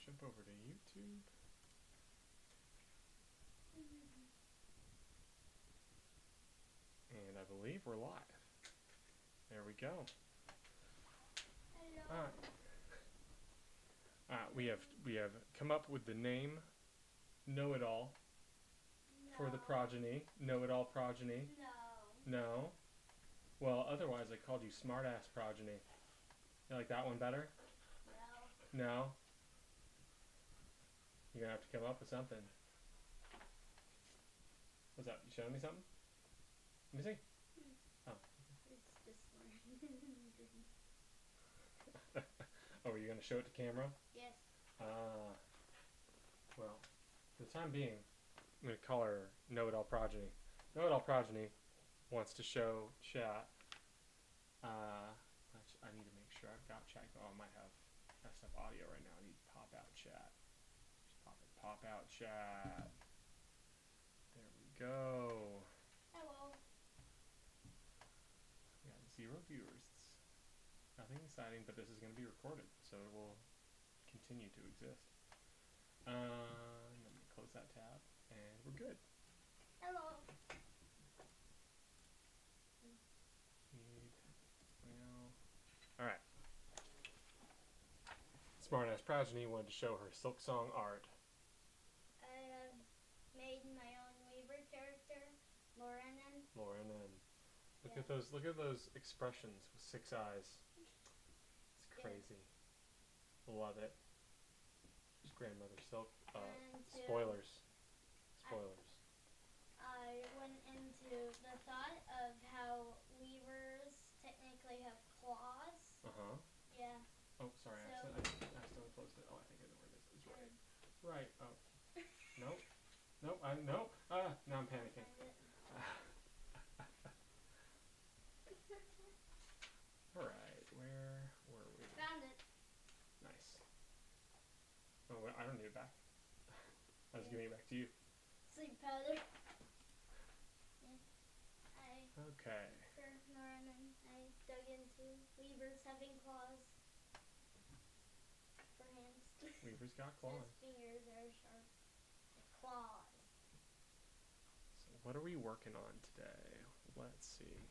jump over to YouTube. And I believe we're live. There we go. Hello. We have come up with the name Know-It-All for the progeny. Know-It-All progeny. No. No? Well, otherwise I called you Smartass progeny. You like that one better? No. No? You're gonna have to come up with something. What's up? You showing me something? Let me see. Oh. It's just Oh, are you gonna show it to camera? Yes. Well, for the time being, I'm gonna call her Know-It-All progeny. Know-It-All progeny wants to show chat. I need to make sure I've got chat. Oh, I might have messed up audio right now. I need pop out chat. Just pop out chat. There we go. Hello. We got 0 viewers. It's nothing exciting, but this is going to be recorded, so it will continue to exist. Let me close that tab, and we're good. Hello. Alright. Smartass progeny wanted to show her Silk Song art. I made my own Weaver character, Lauren. Look at those expressions with 6 eyes. It's crazy. Love it. It's grandmother Silk. Spoilers. I went into the thought of how Weavers technically have claws. Yeah. Oh, sorry, I accidentally closed it. Oh, I think I know where it is. It's right. Right. Oh. Nope. Nope. Nope. Now I'm panicking. Alright, where were we? Found it. Nice. Oh, I don't need it back. I was giving it back to you. Sleep powder. Okay. For Lauren, I dug into Weavers having claws. For hands. Weaver's got claws. His fingers are sharp. Claws. So what are we working on today? Let's see.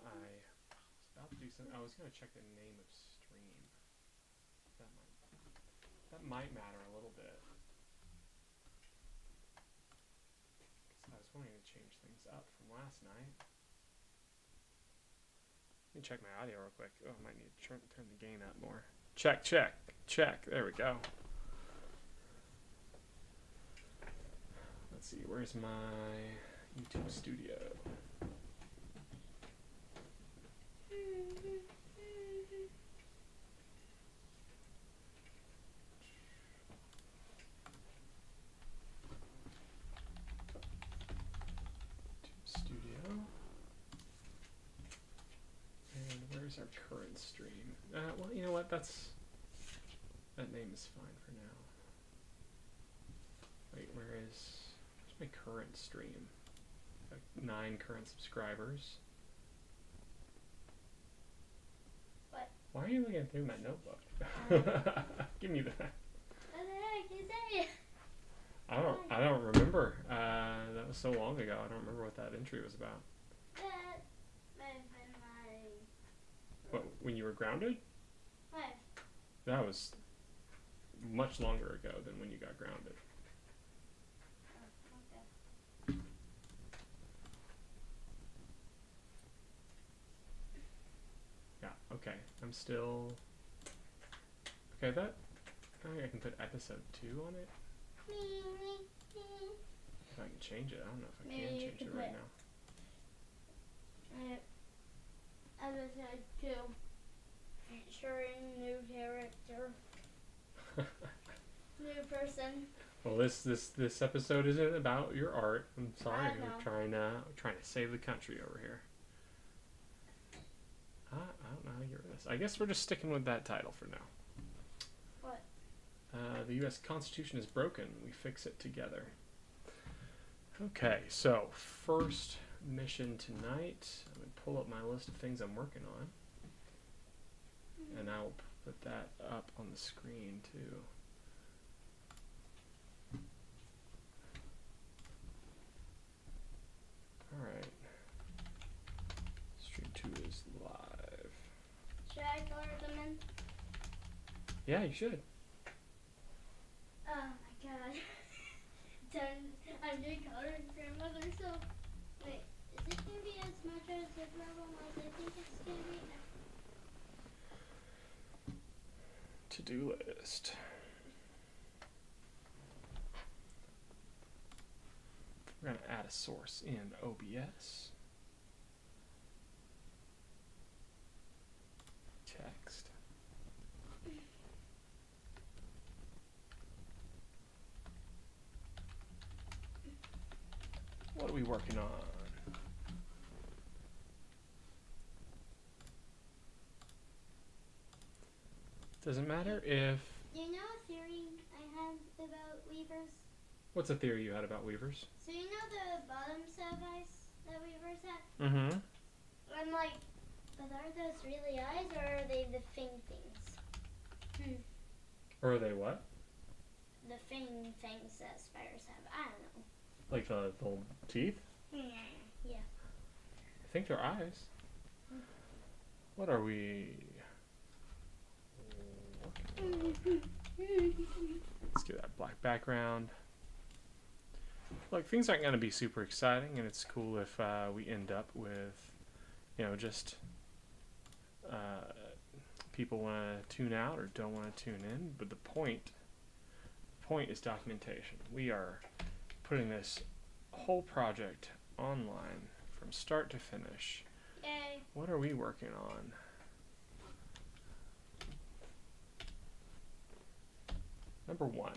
I was about to do something. I was going to check the name of stream. That might matter a little bit. I was wanting to change things up from last night. Let me check my audio real quick. Oh, I might need to turn the gain up more. Check. There we go. Let's see, where's my YouTube studio? And where's our current stream? Well, you know what? That name is fine for now. Wait, where's my current stream? Got 9 current subscribers. What? Why are you looking through my notebook? Give me that. What the heck is that? I don't remember. That was so long ago. I don't remember what that entry was about. That might have been my... What, when you were grounded? What? That was much longer ago than when you got grounded. Oh, okay. Yeah, okay. I'm still... Okay, that... I can put episode 2 on it. If I can change it. I don't know if I can change it right now. Episode 2. Featuring new character. New person. Well, this episode isn't about your art. I'm sorry. I know. We're trying to save the country over here. I don't know how to get rid of this. I guess we're just sticking with that title for now. What? The U.S. Constitution is broken. We fix it together. Okay, so first mission tonight. I'm going to pull up my list of things I'm working on. And I'll put that up on the screen too. Alright. Stream 2 is live. Should I color them in? Yeah, you should. Oh my god. I'm doing coloring grandmother, so wait, is it gonna be as much as the problem as I think it's gonna be? To-do list. We're going to add a source in OBS. Text. What are we working on? Doesn't matter if... You know a theory I have about weavers? What's a theory you had about weavers? So you know the bottom set of eyes that weavers have? Mm-hmm. I'm like, but are those really eyes or are they the fang things? Or are they what? The fangs that spiders have. I don't know. Like the little teeth? Yeah. I think they're eyes. What are we... Let's get that black background. Look, things aren't going to be super exciting, and it's cool if we end up with, you know, just people want to tune out or don't want to tune in. But the point is documentation. We are putting this whole project online from start to finish. Yay. What are we working on? Number 1.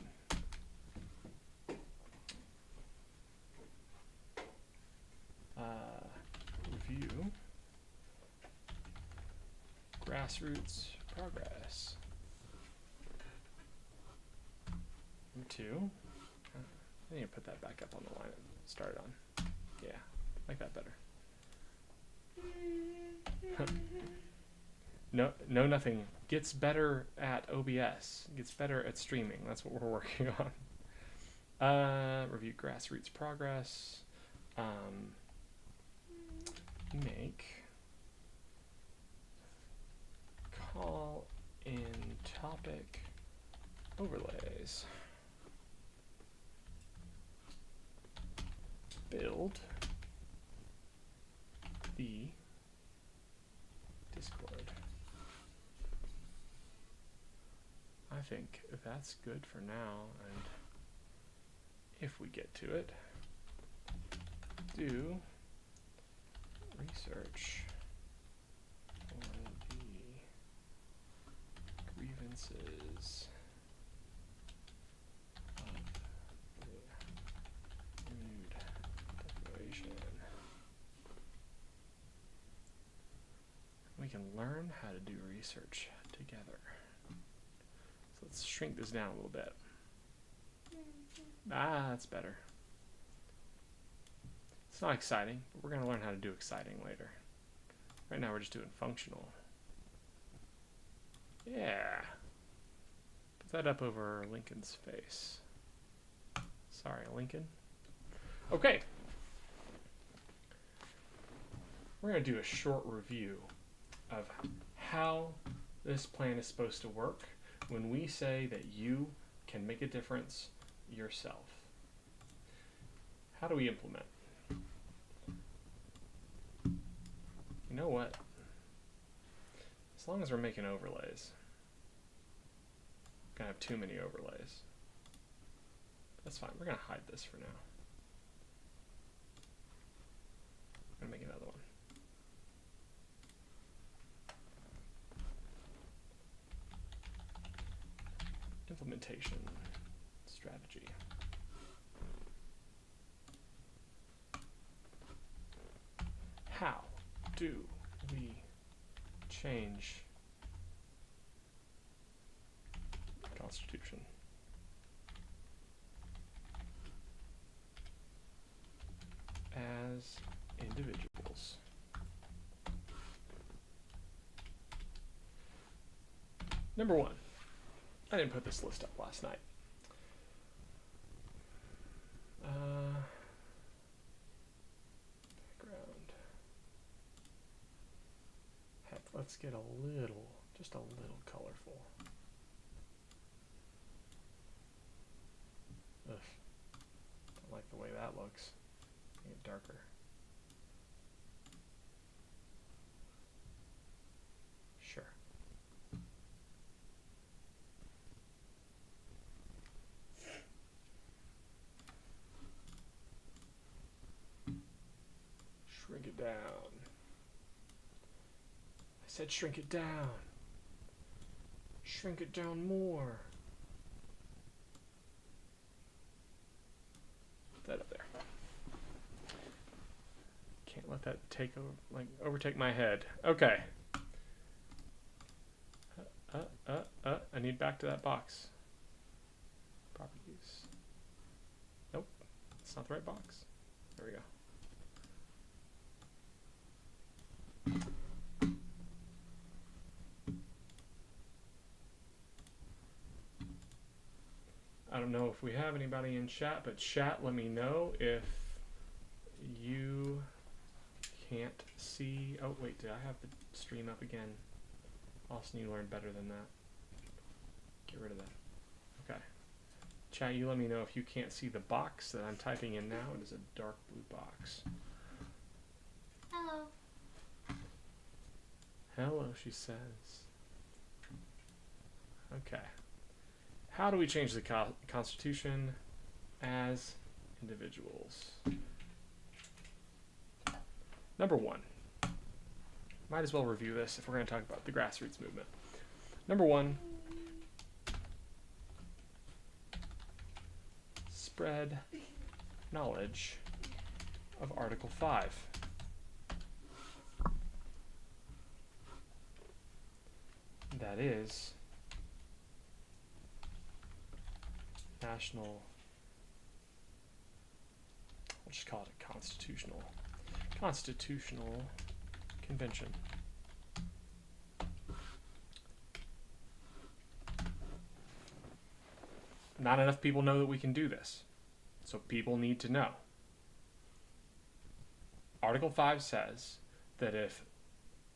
Review grassroots progress. Number 2. I need to put that back up on the line it started on. Yeah, like that better. No, nothing. Gets better at OBS. Gets better at streaming. That's what we're working on. Review grassroots progress. Make call in topic overlays. Build the Discord. I think that's good for now, and if we get to it, do research for the grievances of the renewed declaration. We can learn how to do research together. So let's shrink this down a little bit. That's better. It's not exciting, but we're going to learn how to do exciting later. Right now we're just doing functional. Yeah. Put that up over Lincoln's face. Sorry, Lincoln. Okay. We're going to do a short review of how this plan is supposed to work when we say that you can make a difference yourself. How do we implement? You know what? As long as we're making overlays, we're going to have too many overlays. That's fine. We're going to hide this for now. I'm going to make another one. Implementation strategy. How do we change the Constitution? As individuals. Number 1. I didn't put this list up last night. Background. Heck, let's get just a little colorful. Ugh. Don't like the way that looks. Make it darker. Sure. Shrink it down. I said shrink it down. Shrink it down more. Put that up there. Can't let that overtake my head. Okay. I need back to that box. Properties. Nope. It's not the right box. There we go. I don't know if we have anybody in chat, but chat, let me know if you can't see. Oh, wait, did I have the stream up again? Austin, you learned better than that. Get rid of that. Okay. Chat, you let me know if you can't see the box that I'm typing in now. It is a dark blue box. Hello. Hello, she says. Okay. How do we change the Constitution as individuals? Number 1. Might as well review this if we're going to talk about the grassroots movement. Number 1. Spread knowledge of Article 5. That is national, we'll just call it a constitutional convention. Not enough people know that we can do this, so people need to know. Article 5 says that if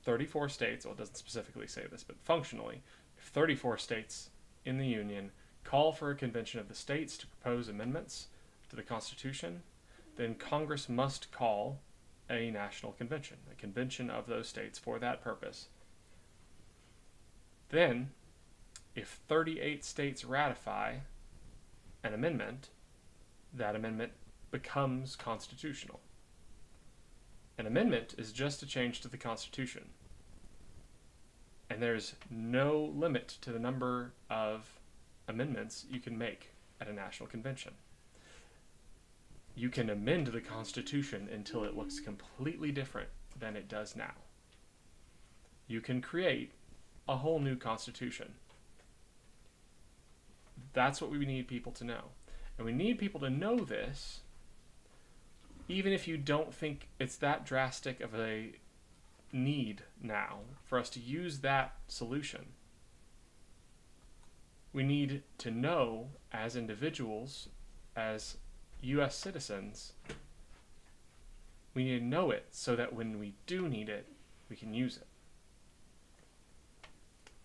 34 states, well, it doesn't specifically say this, but functionally, if 34 states in the Union call for a convention of the states to propose amendments to the Constitution, then Congress must call a national convention, a convention of those states for that purpose. Then, if 38 states ratify an amendment, that amendment becomes constitutional. An amendment is just a change to the Constitution. And there's no limit to the number of amendments you can make at a national convention. You can amend the Constitution until it looks completely different than it does now. You can create a whole new Constitution. That's what we need people to know. And we need people to know this even if you don't think it's that drastic of a need now for us to use that solution. We need to know as individuals, as U.S. citizens, we need to know it so that when we do need it, we can use it.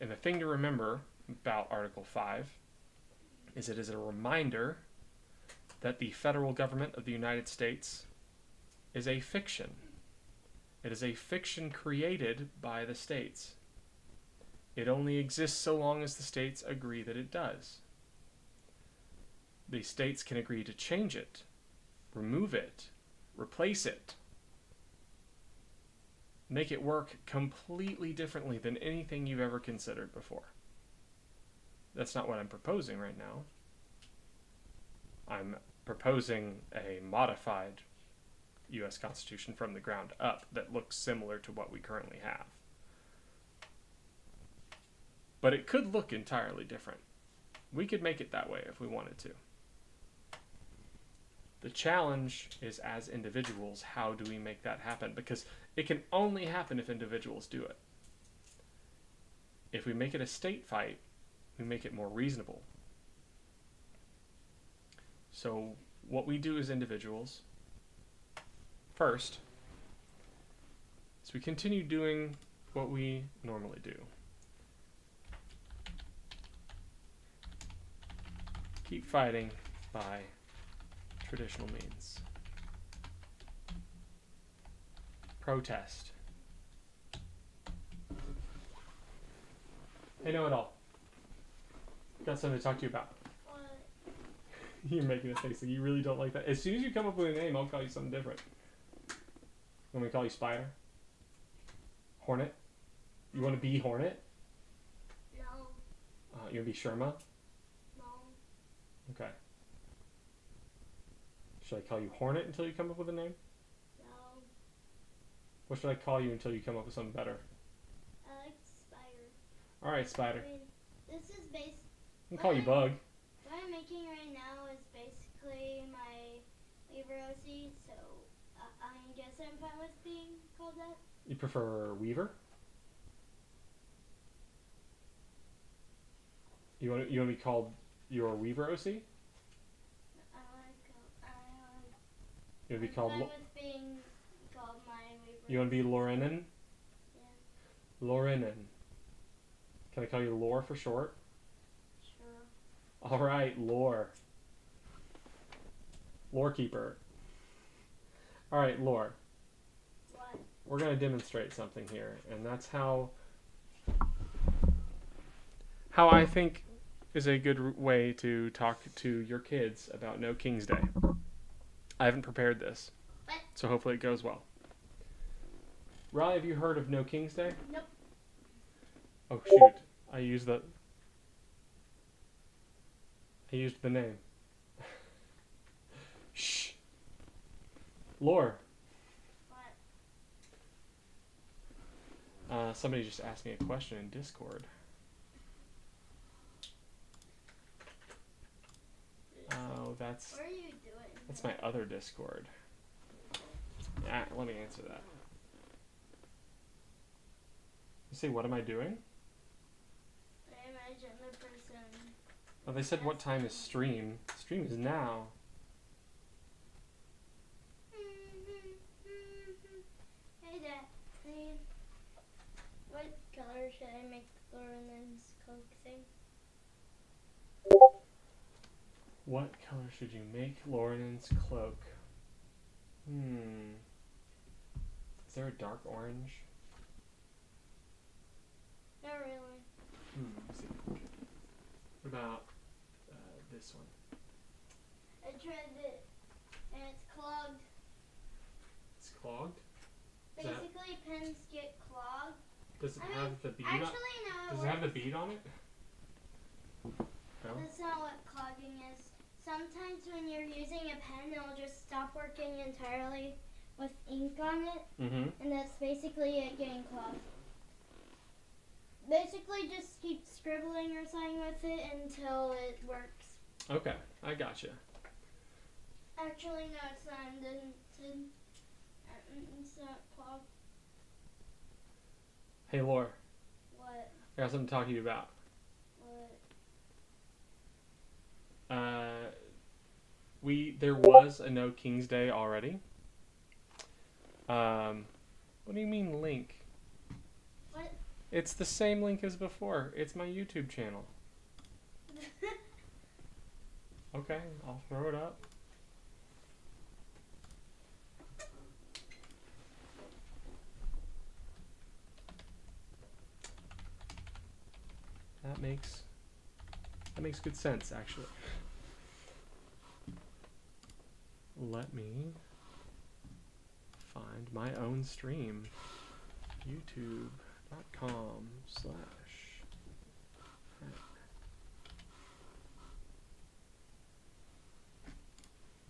And the thing to remember about Article 5 is it is a reminder that the federal government of the United States is a fiction. It is a fiction created by the states. It only exists so long as the states agree that it does. The states can agree to change it, remove it, replace it, make it work completely differently than anything you've ever considered before. That's not what I'm proposing right now. I'm proposing a modified U.S. Constitution from the ground up that looks similar to what we currently have. But it could look entirely different. We could make it that way if we wanted to. The challenge is, as individuals, how do we make that happen? Because it can only happen if individuals do it. If we make it a state fight, we make it more reasonable. So what we do as individuals first is we continue doing what we normally do. Keep fighting by traditional means. Protest. Hey, know-it-all. Got something to talk to you about. What? You're making a face like you really don't like that. As soon as you come up with a name, I'll call you something different. Want me to call you Spider? Hornet? You want to be Hornet? No. You want to be Sherma? No. Okay. Should I call you Hornet until you come up with a name? No. What should I call you until you come up with something better? I like Spider. Alright, Spider. I mean, this is based. I can call you Bug. What I'm making right now is basically my Weaver OC, so I guess I'm fine with being called that. You prefer Weaver? You want to be called your Weaver OC? You want to be called? I'm fine with being called my Weaver. You want to be Lorenan? Yeah. Lorenan. Can I call you Lore for short? Sure. All right, Lore. Lore Keeper. All right, Lore. What? We're going to demonstrate something here, and that's how I think is a good way to talk to your kids about No King's Day. I haven't prepared this, What? so hopefully it goes well. Riley, have you heard of No King's Day? Nope. Oh shoot! I used the name. Shh. Lore. What? Somebody just asked me a question in Discord. Oh, that's What are you doing? my other Discord. Let me answer that. You say, what am I doing? I imagine the person. Oh, they said what time is stream? Stream is now. Hey, Dad. Hey, what color should I make Lauren's Coke thing? What color should you make Lauren's cloak? Is there a dark orange? Not really. Let's see. What about this one? I tried it, and it's clogged. It's clogged? Is that- Basically, pens get clogged. Does it I mean, have the bead Actually, on no. Does it have the bead on it? No? That's not what clogging is. Sometimes when you're using a pen, it'll just stop working entirely with ink on it, Mm-hmm. and that's basically it getting clogged. Basically, just keep scribbling or something with it until it works. Okay, I gotcha. Actually, no, it's not indented. It's not clogged. Hey, Laura, What? I got something to talk to you about. What? There was a No King's Day already. What do you mean link? What? It's the same link as before. It's my YouTube channel. Okay, I'll throw it up. That makes good sense, actually. Let me find my own stream. YouTube.com/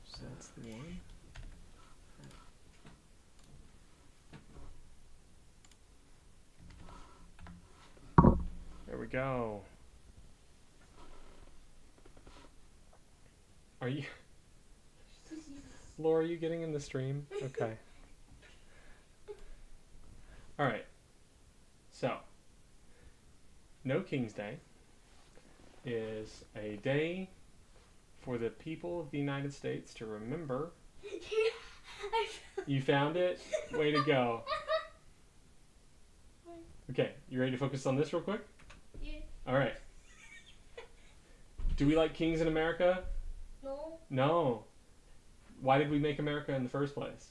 So that's the one. There we go. Are you... Laura, are you getting in the stream? Okay. Alright. So, No King's Day is a day for the people of the United States to remember. You found it? Way to go. Okay, you ready to focus on this real quick? Yeah. Alright. Do we like kings in America? No. No. Why did we make America in the first place?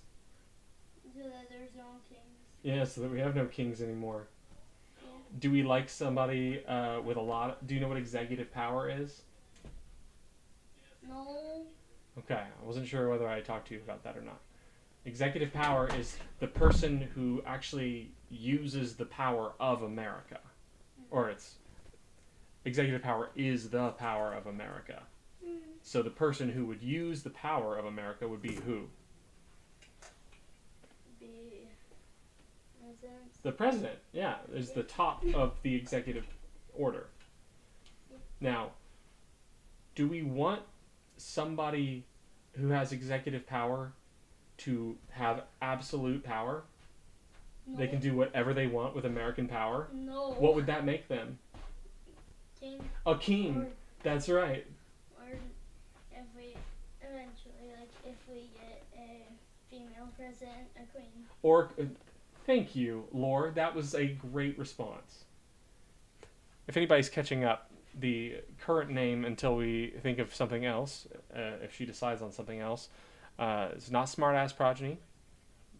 So that there's no kings. Yeah, so that we have no kings anymore. Yeah. Do we like somebody with a lot? Do you know what executive power is? No. Okay, I wasn't sure whether I talked to you about that or not. Executive power is the person who actually uses the power of America. Or it's executive power is the power of America. So the person who would use the power of America would be who? The president. The president, yeah, is the top of the executive order. Now, do we want somebody who has executive power to have absolute power? No. They can do whatever they want with American power? No. What would that make them? King. A king. That's right. Or if we eventually, like, if we get a female president, a queen. Or, thank you, Lore. That was a great response. If anybody's catching up, the current name until we think of something else, if she decides on something else, is not Smartass Progeny.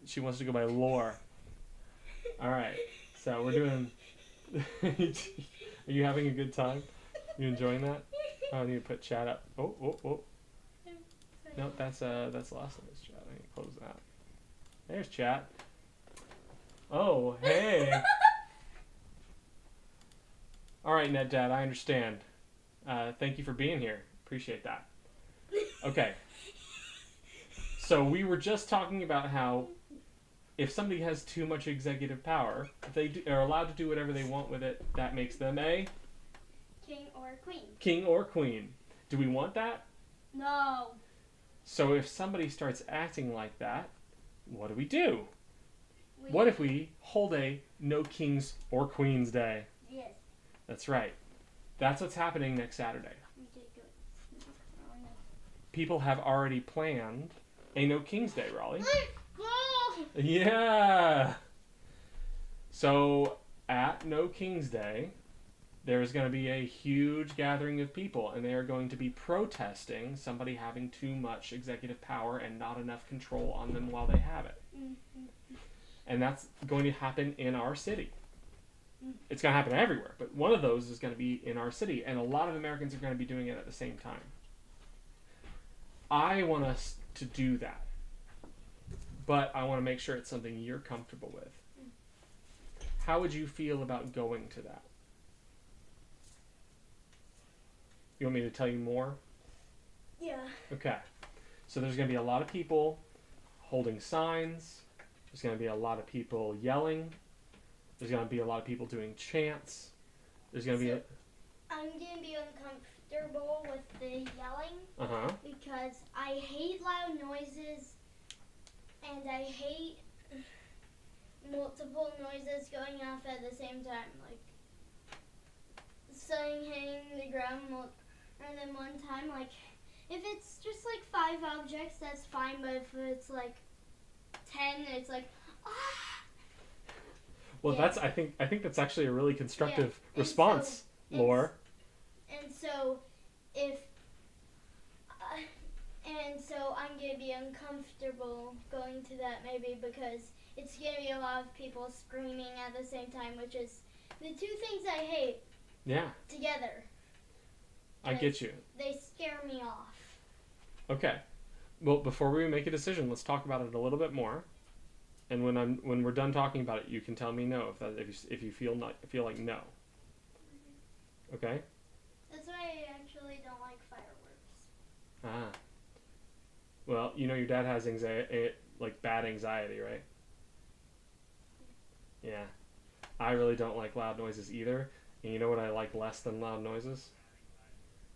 She wants to go by Lore. All right, so we're doing. Are you having a good time? You enjoying that? Oh, I need to put chat up. Oh. No, that's the last of this chat. I need to close that. There's chat. Oh, hey. All right, Net Dad, I understand. Thank you for being here. Appreciate that. Okay. So we were just talking about how if somebody has too much executive power, if they are allowed to do whatever they want with it, that makes them a king or queen. King or queen. Do we want that? No. So if somebody starts acting like that, what do we do? What if we hold a no kings or queens day? Yes. That's right. That's what's happening next Saturday. Okay, good. Oh, no. People have already planned a no kings day, Raleigh. Go! Yeah. So at No King's Day, there is going to be a huge gathering of people, and they are going to be protesting somebody having too much executive power and not enough control on them while they have it. Mm-hmm. And that's going to happen in our city. It's going to happen everywhere, but one of those is going to be in our city, and a lot of Americans are going to be doing it at the same time. I want us to do that, but I want to make sure it's something you're comfortable with. How would you feel about going to that? You want me to tell you more? Yeah. Okay. So there's going to be a lot of people holding signs. There's going to be a lot of people yelling. There's going to be a lot of people doing chants. There's going to be a... I'm going to be uncomfortable with the yelling Uh-huh. because I hate loud noises and I hate multiple noises going off at the same time, like something hitting the ground more than one time. Like, if it's just like 5 objects, that's fine, but if it's like 10, it's like, ah! Well, Yeah. that's I think that's actually a really constructive Yeah. response, Lore. And so, if and so I'm gonna be uncomfortable going to that maybe because it's gonna be a lot of people screaming at the same time, which is the two things I hate Yeah, together. I get you. They scare me off. Okay. Well, before we make a decision, let's talk about it a little bit more. And when we're done talking about it, you can tell me no if you feel like no. Okay? That's why I actually don't like fireworks. Ah. Well, you know your dad has like bad anxiety, right? Yeah. I really don't like loud noises either. And you know what I like less than loud noises?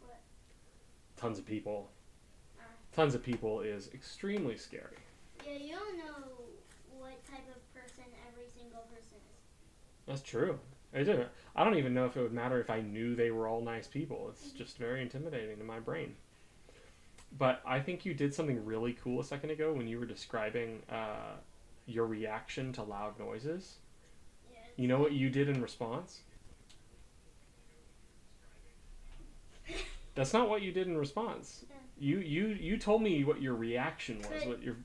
What? Tons of people. Tons of people is extremely scary. Yeah, you don't know what type of person every single person is. That's true. I do. I don't even know if it would matter if I knew they were all nice people. It's just very intimidating to my brain. But I think you did something really cool a second ago when you were describing your reaction to loud noises. Yeah, You know what you did in response? That's not what you did in response. You told me what your reaction was. But what your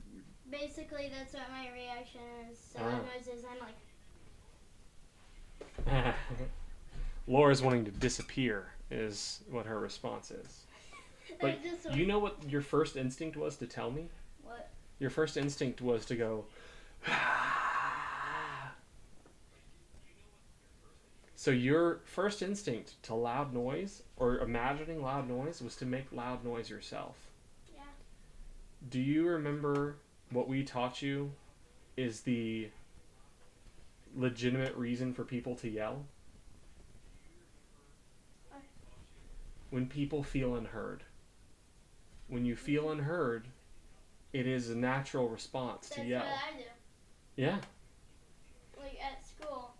basically, that's what my reaction is. So loud noises, I'm like. Laura's wanting to disappear is what her response is. But you know what your first instinct was to tell me? What? Your first instinct was to go. So your first instinct to loud noise or imagining loud noise was to make loud noise yourself. Yeah. Do you remember what we taught you is the legitimate reason for people to yell? When people feel unheard. When you feel unheard, it is a natural response to yell. That's what I do. Yeah. Like at school.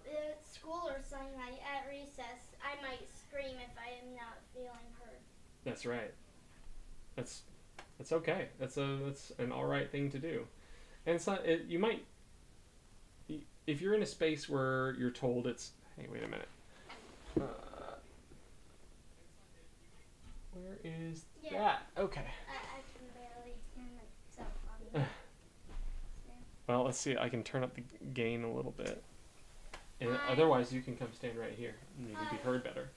At school or something, like at recess, I might scream if I am not feeling heard. That's right. That's okay. That's an all right thing to do. And it's not. You might. If you're in a space where you're told it's. Hey, wait a minute. Where is that? Okay. I can barely hear myself on the Well, let's see. I can turn up the gain a little bit. And otherwise, you can come stand right here, and you can be heard better.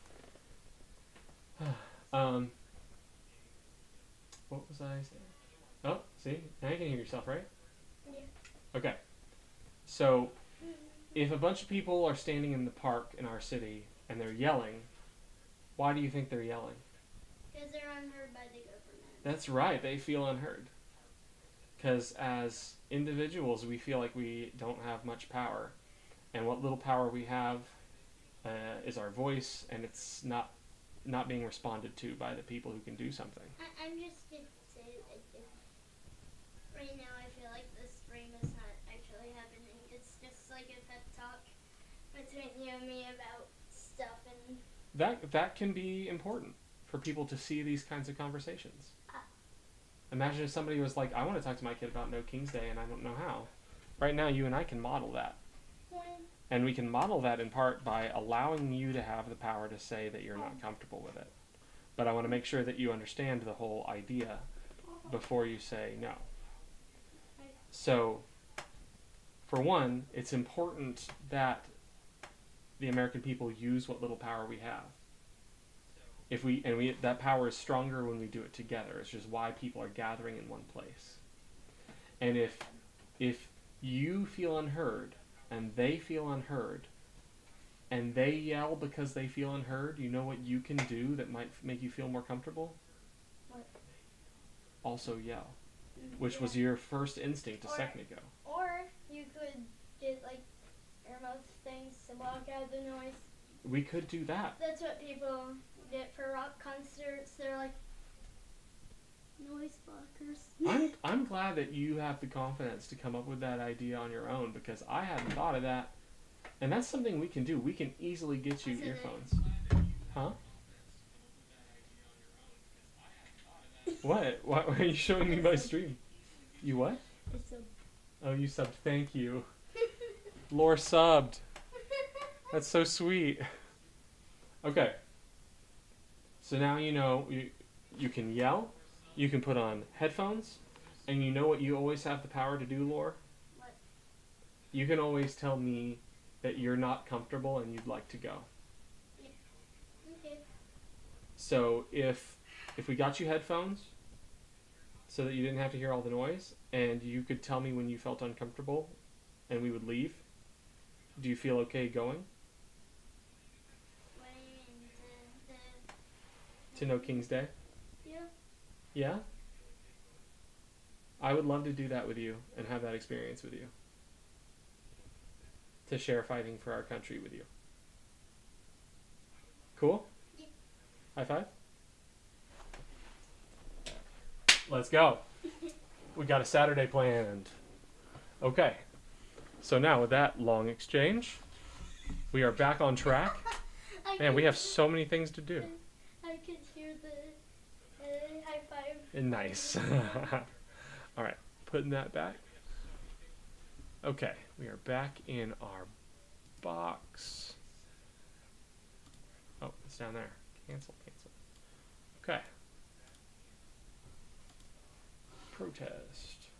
What was I saying? Oh, see? Now you can hear yourself, right? Yeah. Okay. So, if a bunch of people are standing in the park in our city and they're yelling, why do you think they're yelling? Because they're unheard by the government. That's right. They feel unheard. Because as individuals, we feel like we don't have much power. And what little power we have is our voice, and it's not being responded to by the people who can do something. I'm just going to say that right now I feel like this stream is not actually happening. It's just like a pep talk between you and me about stuff. And That can be important for people to see these kinds of conversations. Imagine if somebody was like, I want to talk to my kid about No King's Day and I don't know how. Right now, you and I can model that. And we can model that in part by allowing you to have the power to say that you're not comfortable with it. But I want to make sure that you understand the whole idea before you say no. So, for one, it's important that the American people use what little power we have. That power is stronger when we do it together. It's just why people are gathering in one place. And if you feel unheard and they feel unheard and they yell because they feel unheard, you know what you can do that might make you feel more comfortable? What? Also yell, which was your first instinct a second ago. Or you could get like earmuffs things to block out the noise. We could do that. That's what people get for rock concerts. They're like noise blockers. I'm glad that you have the confidence to come up with that idea on your own, because I hadn't thought of that. And that's something we can do. We can easily get you earphones. Huh? What? Why are you showing me my stream? You what? Oh, you subbed. Thank you. Lore subbed. That's so sweet. Okay. So now you know you can yell, you can put on headphones, and you know what you always have the power to do, Lore? What? You can always tell me that you're not comfortable and you'd like to go. Yeah. Okay. So if we got you headphones so that you didn't have to hear all the noise, and you could tell me when you felt uncomfortable and we would leave, do you feel okay going? What do you mean? To No King's Day? Yeah. Yeah? I would love to do that with you and have that experience with you. To share fighting for our country with you. Cool? Yeah. High five? Let's go. We got a Saturday planned. Okay. So now with that long exchange, We are back on track. Man, we have so many things to do. I could hear the high five. Nice. All right, putting that back. Okay, we are back in our box. Oh, it's down there. Cancel, cancel. Okay. Protest.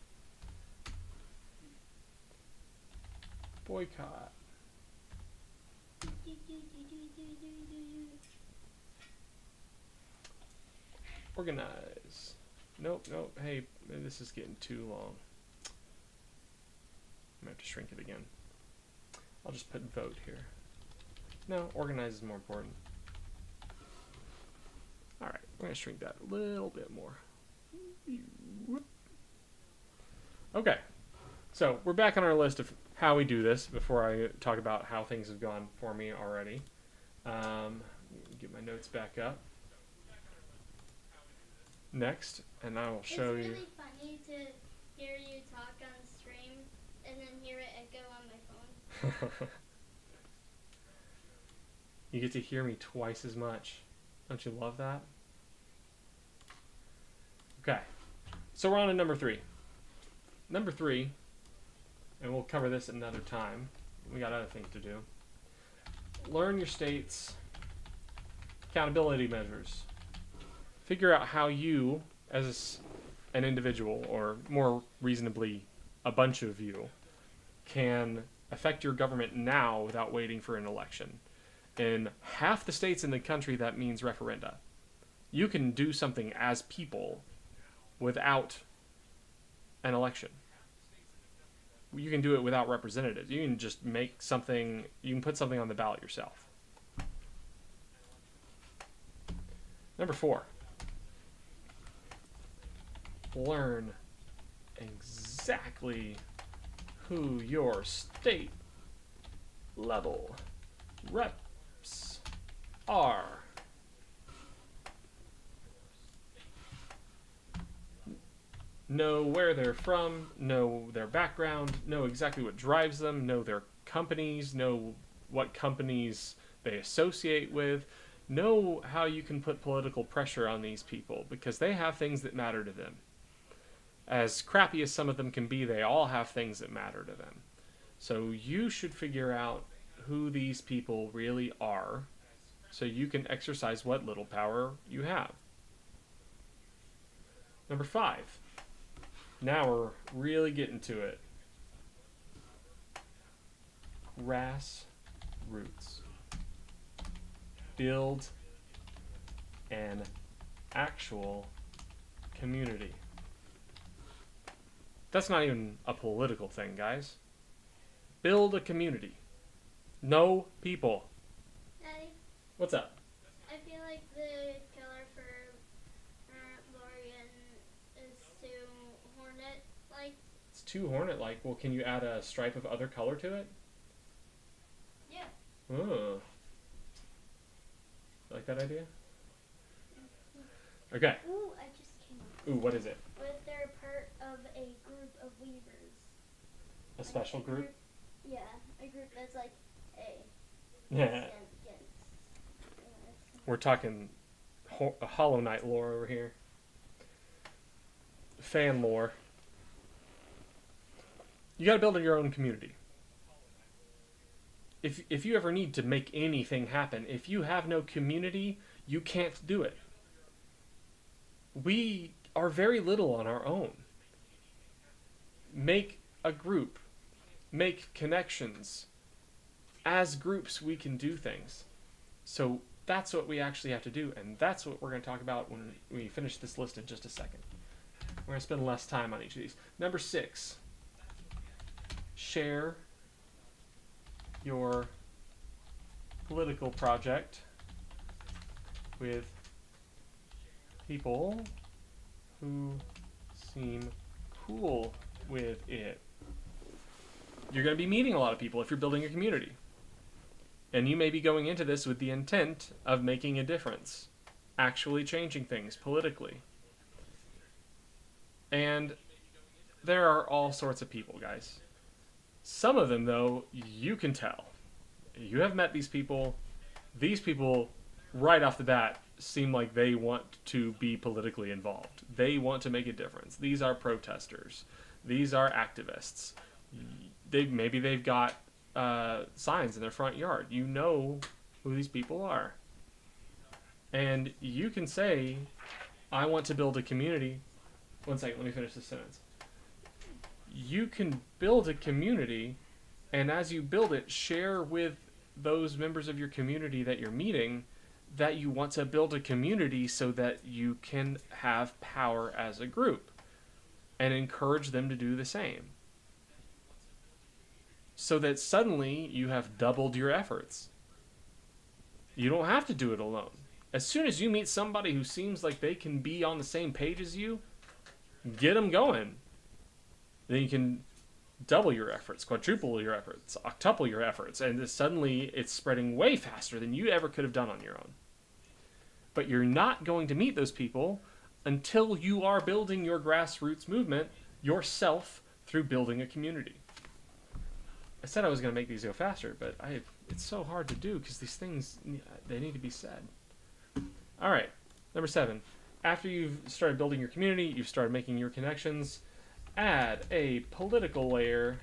Boycott. Organize. Nope, nope. Hey, this is getting too long. I'm gonna have to shrink it again. I'll just put vote here. No, organize is more important. Alright, we're gonna shrink that a little bit more. Okay, so we're back on our list of how we do this before I talk about how things have gone for me already. Get my notes back up. Next, and I will show you. It's really funny to hear you talk on stream and then hear it echo on my phone. You get to hear me twice as much. Don't you love that? Okay, so we're on to number 3. Number 3, and we'll cover this another time. We got other things to do. Learn your state's accountability measures. Figure out how you, as an individual, or more reasonably, a bunch of you, can affect your government now without waiting for an election. In half the states in the country, that means referenda. You can do something as people without an election. You can do it without representatives. You can just make something, you can put something on the ballot yourself. Number 4. Learn exactly who your state level reps are. Know where they're from, know their background, know exactly what drives them, know their companies, know what companies they associate with, know how you can put political pressure on these people because they have things that matter to them. As crappy as some of them can be, they all have things that matter to them. So you should figure out who these people really are so you can exercise what little power you have. Number 5. Now we're really getting to it. Grassroots. Build an actual community. That's not even a political thing, guys. Build a community. Know people. Daddy, What's up? I feel like the color for Lorian is too hornet-like. It's too hornet-like. Well, can you add a stripe of other color to it? Yeah. Oh. Like that idea? Okay. Ooh, I just came up. Ooh, what is it? But they're part of a group of weavers. A special group? Yeah, a group that's like a. Yeah. We're talking Hollow Knight lore over here. Fan lore. You gotta build your own community. If you ever need to make anything happen, if you have no community, you can't do it. We are very little on our own. Make a group. Make connections. As groups, we can do things. So that's what we actually have to do, and that's what we're going to talk about when we finish this list in just a second. We're going to spend less time on each of these. Number 6. Share your political project with people who seem cool with it. You're going to be meeting a lot of people if you're building a community. And you may be going into this with the intent of making a difference, actually changing things politically. And there are all sorts of people, guys. Some of them, though, you can tell. You have met these people. These people, right off the bat, seem like they want to be politically involved. They want to make a difference. These are protesters. These are activists. Maybe they've got signs in their front yard. You know who these people are. And you can say, I want to build a community. One second, let me finish this sentence. You can build a community, and as you build it, share with those members of your community that you're meeting that you want to build a community so that you can have power as a group, and encourage them to do the same. So that suddenly you have doubled your efforts. You don't have to do it alone. As soon as you meet somebody who seems like they can be on the same page as you, get them going. Then you can double your efforts, quadruple your efforts, octuple your efforts, and suddenly it's spreading way faster than you ever could have done on your own. But you're not going to meet those people until you are building your grassroots movement yourself through building a community. I said I was going to make these go faster, but it's so hard to do because these things, they need to be said. All right, number 7. After you've started building your community, you've started making your connections, add a political layer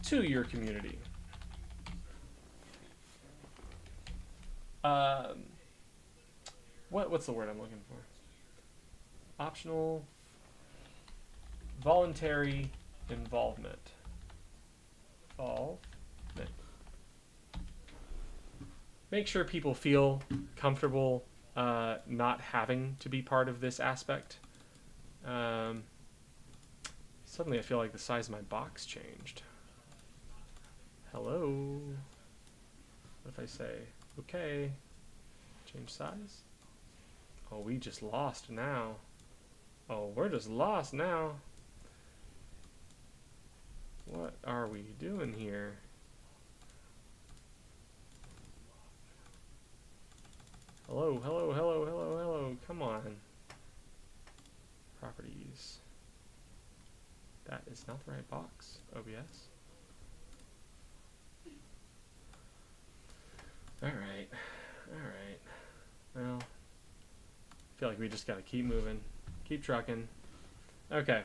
to your community. What's the word I'm looking for? Optional, voluntary involvement. Make sure people feel comfortable not having to be part of this aspect. Suddenly I feel like the size of my box changed. Hello? What if I say, okay, change size? Oh, we just lost now. Oh, we're just lost now. What are we doing here? Hello, hello, hello, hello, hello. Come on. Properties. That is not the right box. OBS. Alright. Alright. Well, I feel like we just gotta keep moving. Keep trucking. Okay.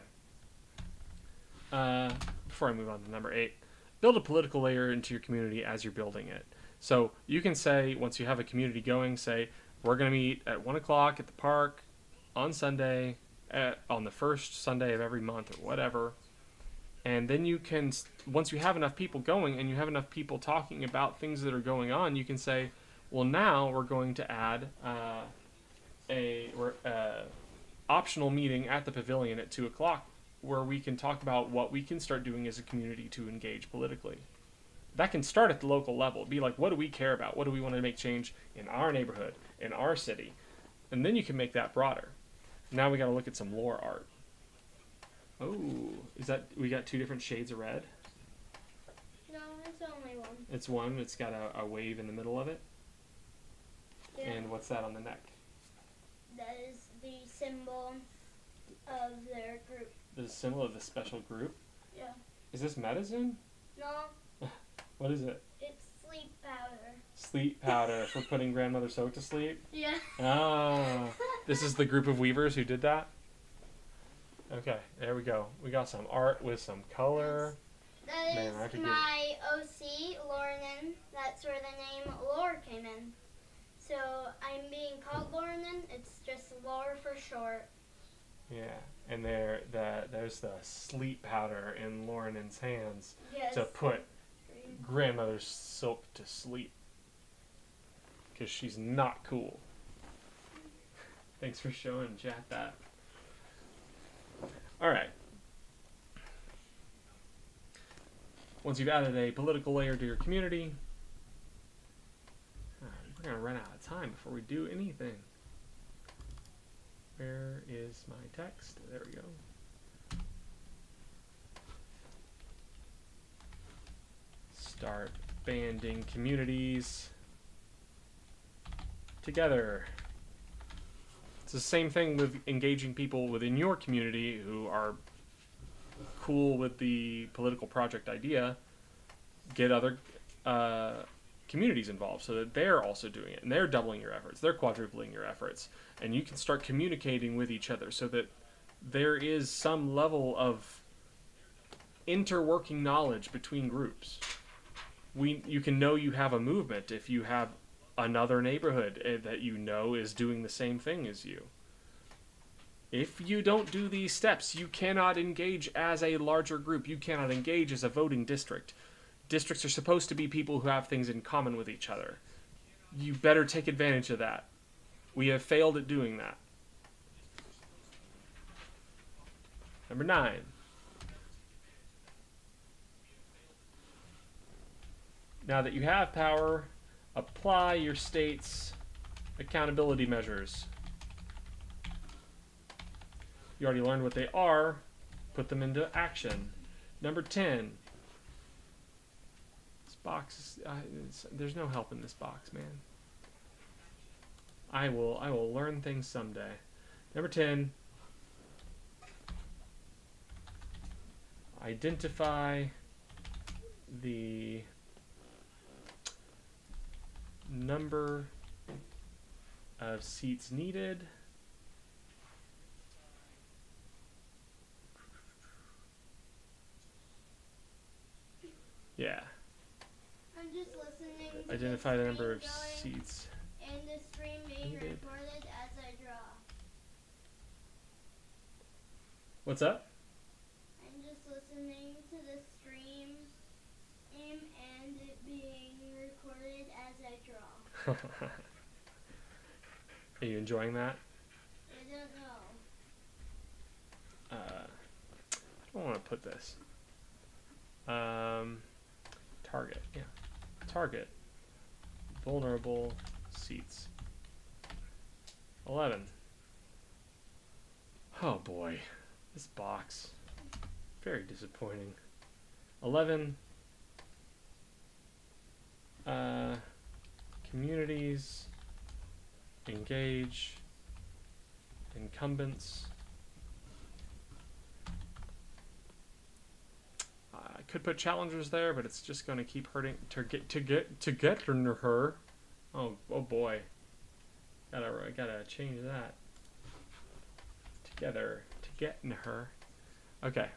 Before I move on to number 8, build a political layer into your community as you're building it. So you can say, once you have a community going, say, we're going to meet at 1 o'clock at the park on Sunday, on the first Sunday of every month or whatever. And then you can, once you have enough people going and you have enough people talking about things that are going on, you can say, well, now we're going to add a optional meeting at the pavilion at 2 o'clock where we can talk about what we can start doing as a community to engage politically. That can start at the local level. Be like, what do we care about? What do we want to make change in our neighborhood, in our city? And then you can make that broader. Now we got to look at some lore art. Oh, is that, we got 2 different shades of red? No, it's only one. It's one. It's got a wave in the middle of it. Yeah. And what's that on the neck? That is the symbol of their group. The symbol of the special group? Yeah. Is this medicine? No. What is it? It's sleep powder. Sleep powder for putting Grandmother Soak to sleep? Yeah. Ah, this is the group of weavers who did that? Okay, there we go. We got some art with some color. That Man, I have is to my OC, Laurenin. That's where the name Lore came in. So I'm being called Laurenin. It's just Lore for short. Yeah, and there's the sleep powder in Laurenin's hands Yes. to put Grandmother Soak to sleep. Because she's not cool. Thanks for showing chat that. Alright. Once you've added a political layer to your community, we're going to run out of time before we do anything. Where is my text? There we go. Start banding communities together. It's the same thing with engaging people within your community who are cool with the political project idea. Get other communities involved so that they're also doing it and they're doubling your efforts, they're quadrupling your efforts, and you can start communicating with each other so that there is some level of interworking knowledge between groups. You can know you have a movement if you have another neighborhood that you know is doing the same thing as you. If you don't do these steps, you cannot engage as a larger group. You cannot engage as a voting district. Districts are supposed to be people who have things in common with each other. You better take advantage of that. We have failed at doing that. Number 9. Now that you have power, apply your state's accountability measures. You already learned what they are. Put them into action. Number 10. This box is, there's no help in this box, man. I will learn things someday. Number 10. Identify the number of seats needed. Yeah. I'm just listening to Identify the number of going, seats. and the stream being needed. recorded as I draw. What's up? I'm just listening to the stream and it being recorded as I draw. Are you enjoying that? I don't know. I don't want to put this. Target. Yeah. Target. Vulnerable seats. 11. Oh boy. This box. Very disappointing. 11. Communities. Engage. Incumbents. I could put challengers there, but it's just going to keep hurting to get her. Oh boy. Gotta change that. Together to get in her. Okay.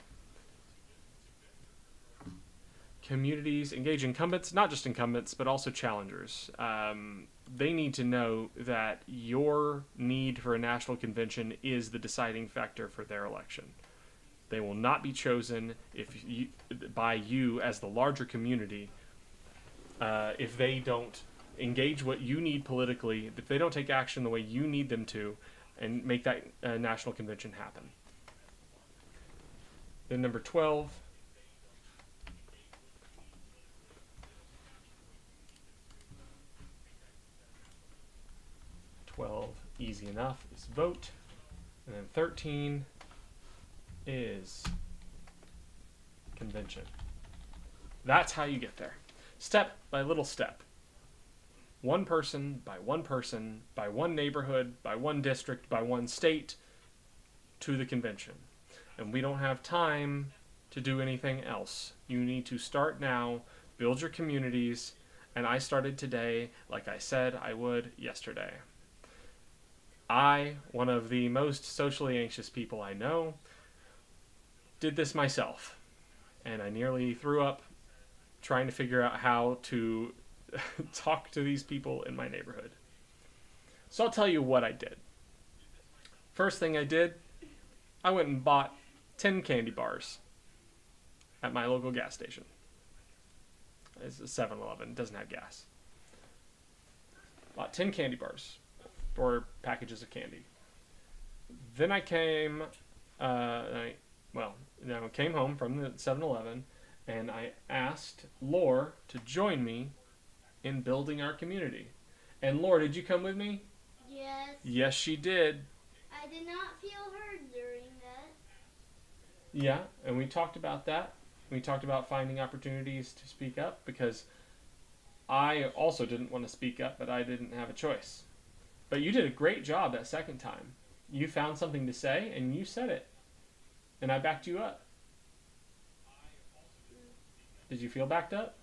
Communities engage incumbents, not just incumbents, but also challengers. They need to know that your need for a national convention is the deciding factor for their election. They will not be chosen by you as the larger community if they don't engage what you need politically, if they don't take action the way you need them to, and make that national convention happen. Then number 12. Easy enough, is vote. And then 13 is convention. That's how you get there. Step by little step. One person, by one neighborhood, by one district, by one state, to the convention. And we don't have time to do anything else. You need to start now, build your communities, and I started today like I said I would yesterday. I, one of the most socially anxious people I know, did this myself. And I nearly threw up trying to figure out how to talk to these people in my neighborhood. So I'll tell you what I did. First thing I did, I went and bought 10 candy bars at my local gas station. It's a 7-Eleven, it doesn't have gas. Bought 10 candy bars. Or packages of candy. Then I came home from the 7-Eleven and I asked Lore to join me in building our community. And Lore, did you come with me? Yes. Yes, she did. I did not feel heard during that. Yeah, and we talked about that. We talked about finding opportunities to speak up because I also didn't want to speak up, but I didn't have a choice. But you did a great job that second time. You found something to say, and you said it. And I backed you up. Did you feel backed up?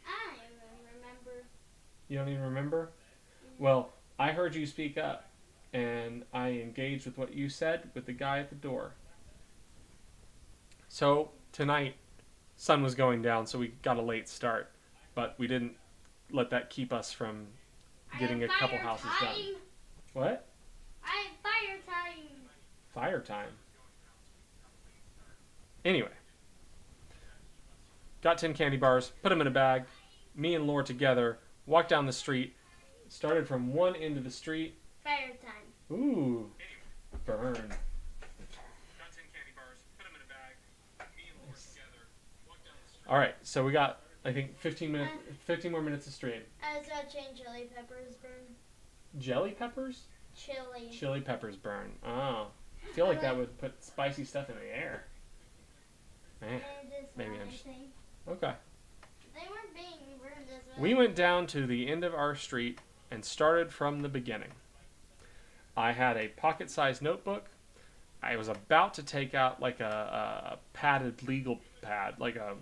I remember You don't even remember? Mm. Well, I heard you speak up, and I engaged with what you said with the guy at the door. So tonight, sun was going down, so we got a late start, but we didn't let that keep us from I getting a have couple fire houses time. done. What? I have fire time. Fire time. Anyway, got 10 candy bars, put them in a bag. Me and Laura together walked down the street, started from one end of the street. Fire time. Ooh, burn. All right, so we got I think 15 more minutes of stream. I was watching chili peppers burn. Jelly peppers? Chili. Chili peppers burn. Oh, I feel like that would put spicy stuff in the air. Man, maybe I'm just okay. They weren't being burned as well. We went down to the end of our street and started from the beginning. I had a pocket-sized notebook. I was about to take out like a padded legal pad, like a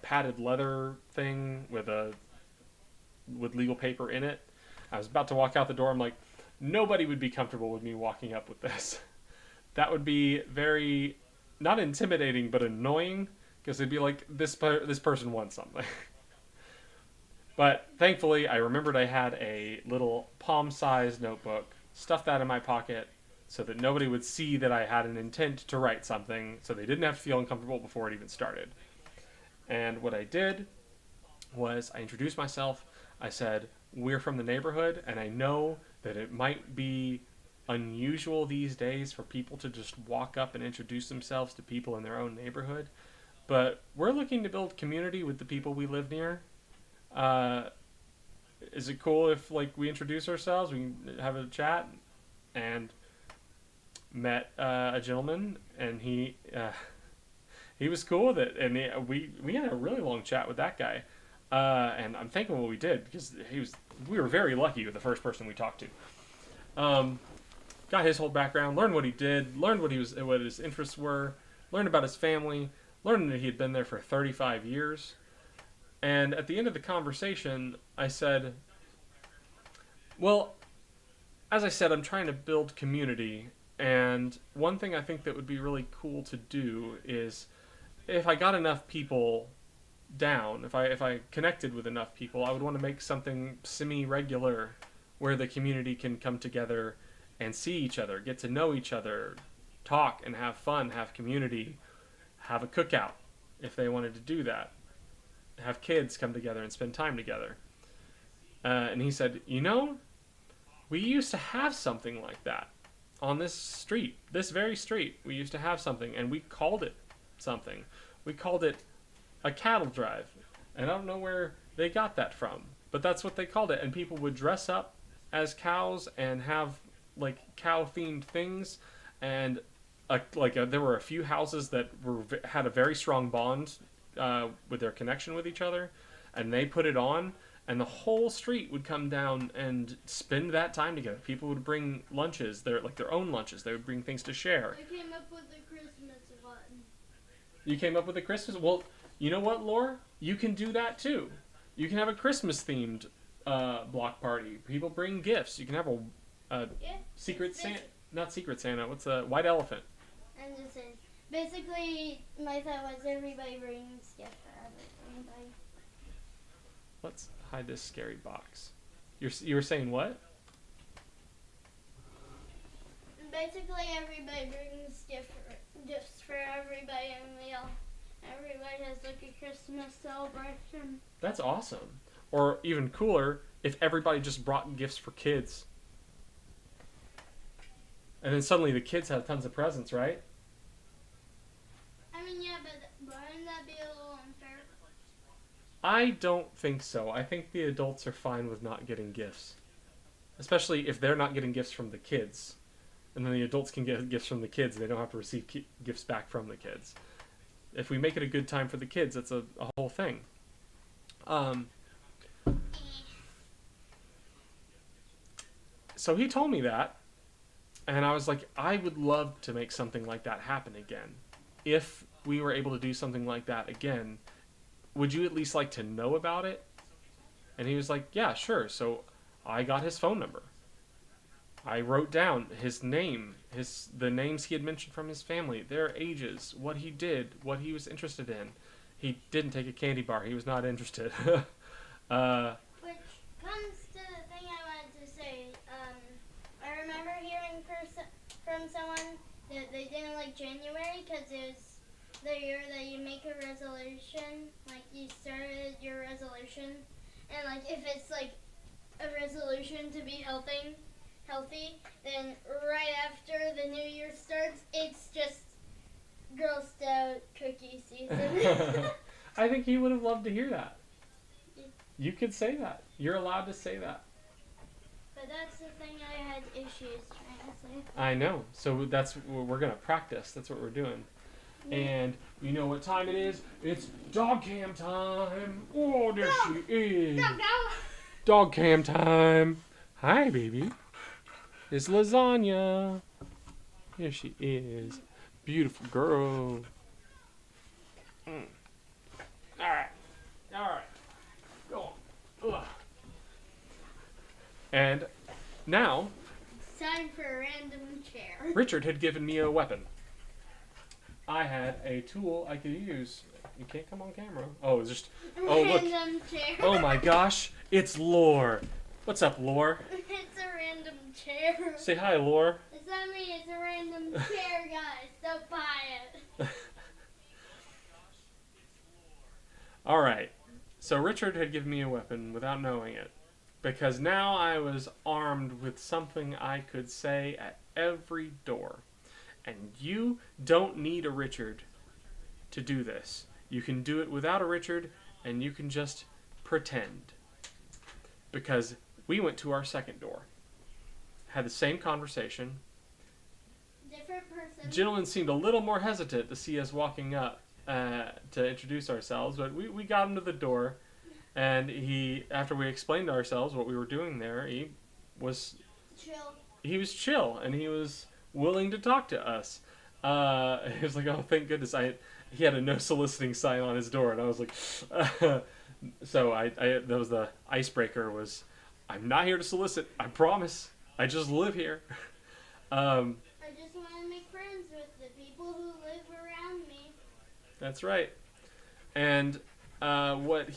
padded leather thing with legal paper in it. I was about to walk out the door. I'm like, nobody would be comfortable with me walking up with this. That would be very not intimidating but annoying because they'd be like, this person wants something. But thankfully, I remembered I had a little palm-sized notebook, stuffed that in my pocket so that nobody would see that I had an intent to write something, so they didn't have to feel uncomfortable before it even started. And what I did was I introduced myself. I said, we're from the neighborhood, and I know that it might be unusual these days for people to just walk up and introduce themselves to people in their own neighborhood, but we're looking to build community with the people we live near. Is it cool if we introduce ourselves, we can have a chat? And met a gentleman, and he was cool with it, and we had a really long chat with that guy, and I'm thankful what we did because we were very lucky with the first person we talked to. Got his whole background, learned what he did, learned what his interests were, learned about his family, learned that he had been there for 35 years. And at the end of the conversation, I said, well, as I said, I'm trying to build community, and one thing I think that would be really cool to do is if I got enough people down, if I connected with enough people, I would want to make something semi-regular where the community can come together and see each other, get to know each other, talk and have fun, have community, have a cookout if they wanted to do that, have kids come together and spend time together. And he said, we used to have something like that on this street, this very street. We used to have something, and we called it something. We called it a cattle drive. And I don't know where they got that from, but that's what they called it. And people would dress up as cows and have cow-themed things. And there were a few houses that had a very strong bond with their connection with each other, and they put it on. And the whole street would come down and spend that time together. People would bring lunches, their own lunches. They would bring things to share. I came up with the Christmas one. You came up with a Christmas? Well, you know what, Laura? You can do that too. You can have a Christmas-themed block party. People bring gifts. You can have a secret Santa. Not secret Santa. What's a white elephant? I'm just saying. Basically, my thought was everybody brings gifts for everybody. Let's hide this scary box. You were saying what? Basically, everybody brings gifts for everybody, and everybody has a Christmas celebration. That's awesome. Or even cooler, if everybody just brought gifts for kids. And then suddenly the kids have tons of presents, right? I mean, yeah, but wouldn't that be a little unfair? I don't think so. I think the adults are fine with not getting gifts. Especially if they're not getting gifts from the kids. And then the adults can get gifts from the kids and they don't have to receive gifts back from the kids. If we make it a good time for the kids, that's a whole thing. So he told me that. And I was like, I would love to make something like that happen again. If we were able to do something like that again, would you at least like to know about it? And he was like, yeah, sure. So I got his phone number. I wrote down his name, the names he had mentioned from his family, their ages, what he did, what he was interested in. He didn't take a candy bar. He was not interested. uh, Which comes to the thing I wanted to say. I remember hearing from someone that they didn't like January because it was the year that you make a resolution. Like you started your resolution, and like if it's like a resolution to be healthy, then right after the new year starts, it's just Girl Scout cookie season. I think he would have loved to hear that. You could say that. You're allowed to say that. But that's the thing I had issues trying to say. I know. So we're going to practice. That's what we're doing. And you know what time it is? It's dog cam time. Oh, there she is. Dog cam time. Hi, baby. It's Lasagna. Here she is. Beautiful girl. Alright. Go on. Ugh. And now, It's time for a random chair. Richard had given me a weapon. I had a tool I could use. You can't come on camera. Oh, it's just. Oh, look. Random chair. Oh my gosh. It's Lore. What's up, Lore? It's a random chair. Say hi, Lore. Does that mean it's a random chair, guys? Don't buy it. Alright. So Richard had given me a weapon without knowing it. Because now I was armed with something I could say at every door. And you don't need a Richard to do this. You can do it without a Richard, and you can just pretend. Because we went to our second door. Had the same conversation. Different person. Gentleman seemed a little more hesitant to see us walking up to introduce ourselves, but we got him to the door. And after we explained to ourselves what we were doing there, he was Chill. He was chill, and he was willing to talk to us. He was like, oh, thank goodness. He had a no soliciting sign on his door, and I was like, so that was the icebreaker was, I'm not here to solicit. I promise. I just live here. I just want to make friends with the people who live around me. That's right. And what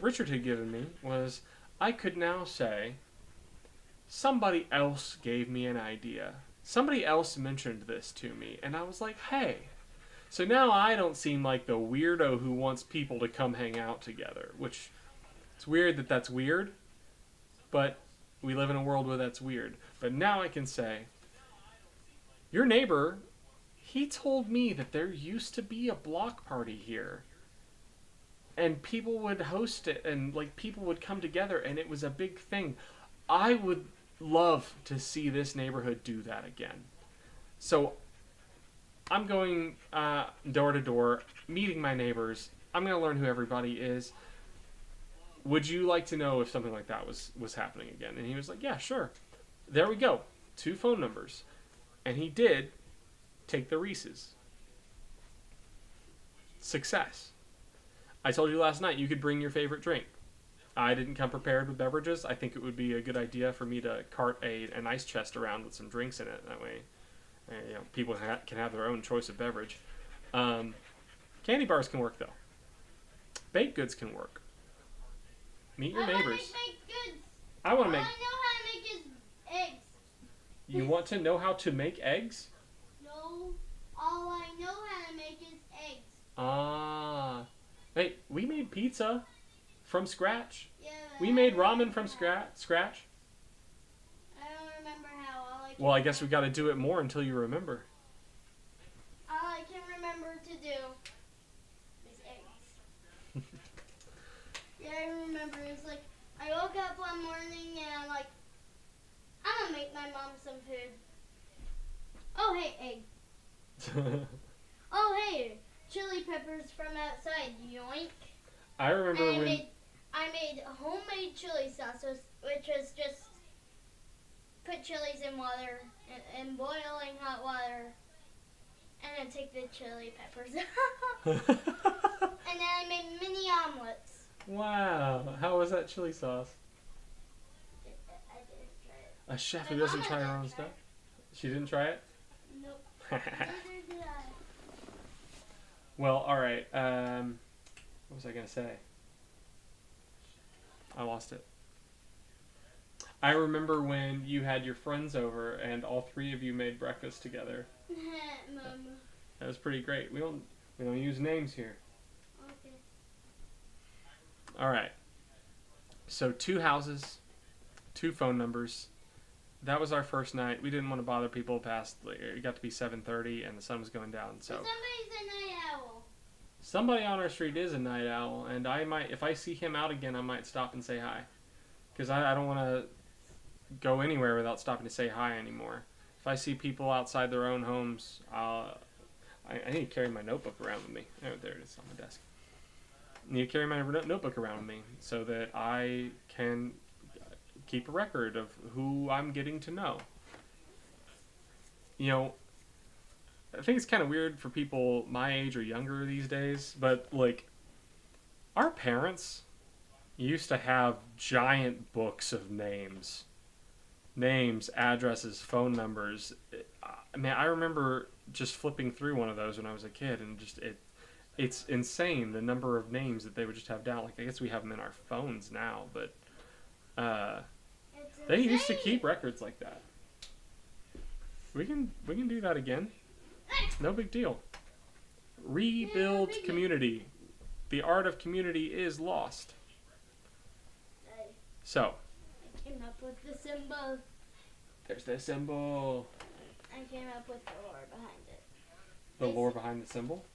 Richard had given me was, I could now say, somebody else gave me an idea. Somebody else mentioned this to me, and I was like, hey. So now I don't seem like the weirdo who wants people to come hang out together, which it's weird that that's weird, but we live in a world where that's weird. But now I can say, your neighbor, he told me that there used to be a block party here. And people would host it, and like people would come together, and it was a big thing. I would love to see this neighborhood do that again. So I'm going door to door, meeting my neighbors. I'm going to learn who everybody is. Would you like to know if something like that was happening again? And he was like, yeah, sure. There we go. 2 phone numbers. And he did take the Reese's. Success. I told you last night you could bring your favorite drink. I didn't come prepared with beverages. I think it would be a good idea for me to cart an ice chest around with some drinks in it. That way, people can have their own choice of beverage. Candy bars can work, though. Baked goods can work. Meet your neighbors. I want to make baked goods. I want to make... All I know how to make is eggs. You want to know how to make eggs? No. All I know how to make is eggs. Ah. Hey, we made pizza from scratch. Yeah. We made ramen from scratch. I don't remember how. Well, I guess we got to do it more until you remember. All I can remember to do is eggs. Yeah, I remember. It was like, I woke up one morning and I'm like, I'm gonna make my mom some food. Oh, hey, egg. Oh, hey, chili peppers from outside. Yoink. I remember I made homemade chili sauce, which was just put chilies in water, in boiling hot water, and then take the chili peppers. And then I made mini omelets. Wow. How was that chili sauce? I didn't try it. A chef My who doesn't mama try her didn't own try stuff? it. She didn't try it? Nope. Neither did I. Well, alright. What was I going to say? I lost it. I remember when you had your friends over and all three of you made breakfast together. Mama. That was pretty great. We don't use names here. Okay. All right. So 2 houses, 2 phone numbers. That was our first night. We didn't want to bother people past. It got to be 7:30 and the sun was going down. So Somebody's a night owl. somebody on our street is a night owl, and I might, if I see him out again, I might stop and say hi, because I don't want to go anywhere without stopping to say hi anymore. If I see people outside their own homes, I need to carry my notebook around with me. Oh, there it is on my desk. I need to carry my notebook around with me so that I can keep a record of who I'm getting to know. You know, I think it's kind of weird for people my age or younger these days, but like our parents used to have giant books of names, addresses, phone numbers. I mean, I remember just flipping through one of those when I was a kid, and just it's insane the number of names that they would just have down. Like, I guess we have them in our phones now, but they used to keep records like that. We can do that again. No big deal. Rebuild community. The art of community is lost. So I came up with the symbol. there's the symbol. I came up with the lore behind it. The lore behind the symbol.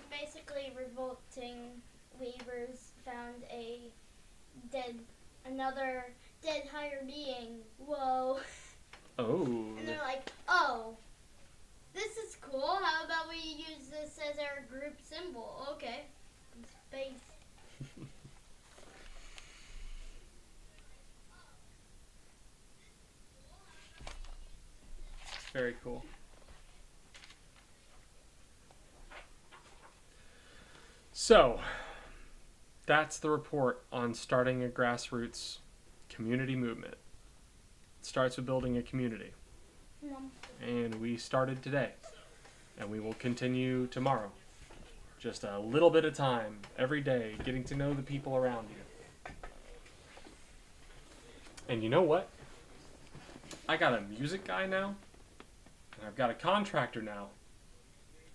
Basically, revolting weavers found another dead higher being. Whoa. Oh. And they're like, oh, this is cool. How about we use this as our group symbol? Okay. Space. Very cool. So, that's the report on starting a grassroots community movement. It starts with building a community. And we started today. And we will continue tomorrow. Just a little bit of time every day, getting to know the people around you. And you know what? I got a music guy now. And I've got a contractor now.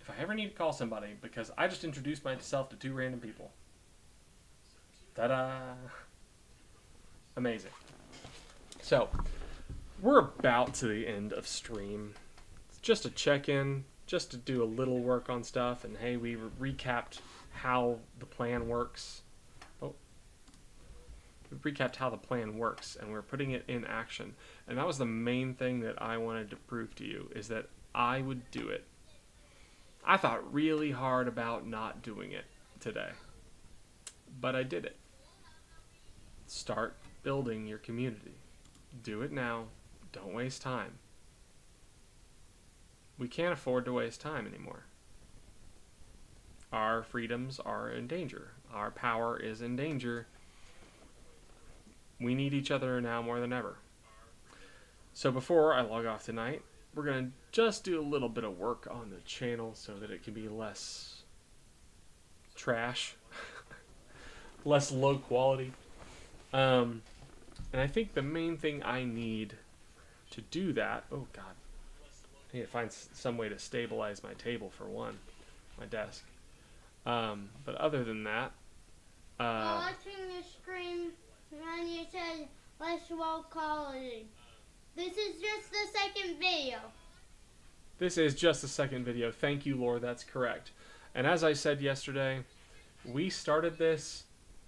If I ever need to call somebody, because I just introduced myself to 2 random people. Ta-da! Amazing. So, we're about to the end of stream. It's just a check-in, just to do a little work on stuff, and hey, we recapped how the plan works. We recapped how the plan works, and we're putting it in action. And that was the main thing that I wanted to prove to you, is that I would do it. I thought really hard about not doing it today, but I did it. Start building your community. Do it now. Don't waste time. We can't afford to waste time anymore. Our freedoms are in danger. Our power is in danger. We need each other now more than ever. So before I log off tonight, we're going to just do a little bit of work on the channel so that it can be less trash, less low quality. And I think the main thing I need to do that, oh god, I need to find some way to stabilize my table for one, my desk. But other than that, Watching the screen when you said less low quality. This is just the second video. this is just the second video. Thank you, Lord, that's correct. And as I said yesterday, we started this